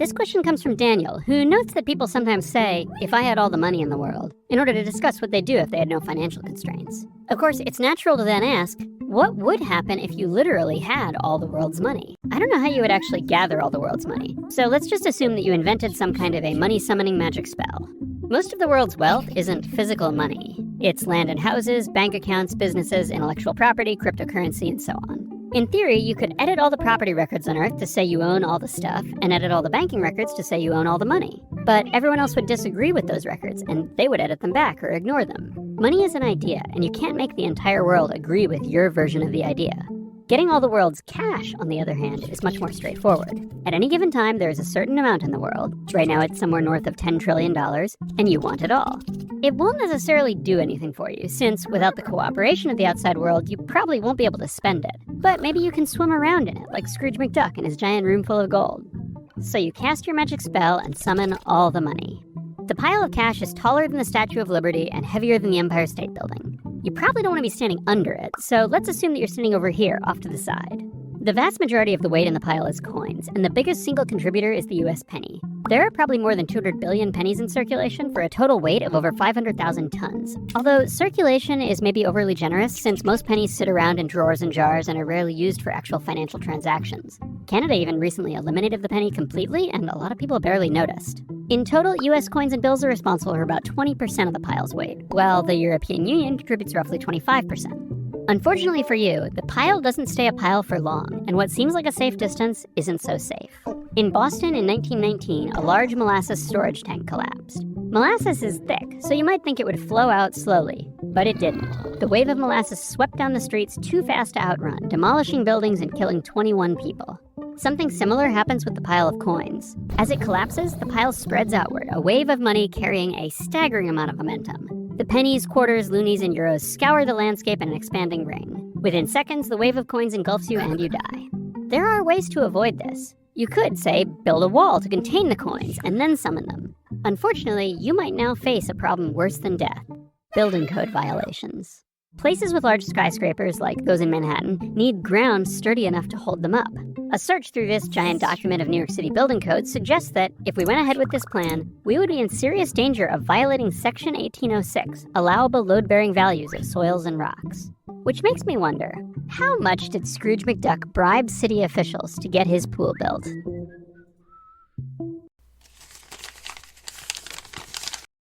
This question comes from Daniel, who notes that people sometimes say, if I had all the money in the world, in order to discuss what they'd do if they had no financial constraints. Of course, it's natural to then ask, what would happen if you literally had all the world's money? I don't know how you would actually gather all the world's money, so let's just assume that you invented some kind of a money-summoning magic spell. Most of the world's wealth isn't physical money. It's land and houses, bank accounts, businesses, intellectual property, cryptocurrency, and so on. In theory, you could edit all the property records on Earth to say you own all the stuff, and edit all the banking records to say you own all the money. But everyone else would disagree with those records, and they would edit them back or ignore them. Money is an idea, and you can't make the entire world agree with your version of the idea. Getting all the world's cash, on the other hand, is much more straightforward. At any given time, there is a certain amount in the world. Right now it's somewhere north of $10 trillion, and you want it all. It won't necessarily do anything for you, since without the cooperation of the outside world, you probably won't be able to spend it. But maybe you can swim around in it, like Scrooge McDuck in his giant room full of gold. So you cast your magic spell and summon all the money. The pile of cash is taller than the Statue of Liberty and heavier than the Empire State Building. You probably don't want to be standing under it, so let's assume that you're sitting over here, off to the side. The vast majority of the weight in the pile is coins, and the biggest single contributor is the US penny. There are probably more than 200 billion pennies in circulation for a total weight of over 500,000 tons. Although circulation is maybe overly generous, since most pennies sit around in drawers and jars and are rarely used for actual financial transactions. Canada even recently eliminated the penny completely, and a lot of people barely noticed. In total, US coins and bills are responsible for about 20% of the pile's weight, while the European Union contributes roughly 25%. Unfortunately for you, the pile doesn't stay a pile for long, and what seems like a safe distance isn't so safe. In Boston in 1919, a large molasses storage tank collapsed. Molasses is thick, so you might think it would flow out slowly, but it didn't. The wave of molasses swept down the streets too fast to outrun, demolishing buildings and killing 21 people. Something similar happens with the pile of coins. As it collapses, the pile spreads outward, a wave of money carrying a staggering amount of momentum. The pennies, quarters, loonies, and euros scour the landscape in an expanding ring. Within seconds, the wave of coins engulfs you and you die. There are ways to avoid this. You could, say, build a wall to contain the coins and then summon them. Unfortunately, you might now face a problem worse than death: building code violations. Places with large skyscrapers, like those in Manhattan, need ground sturdy enough to hold them up. A search through this giant document of New York City building codes suggests that if we went ahead with this plan, we would be in serious danger of violating Section 1806, allowable load-bearing values of soils and rocks. Which makes me wonder, how much did Scrooge McDuck bribe city officials to get his pool built?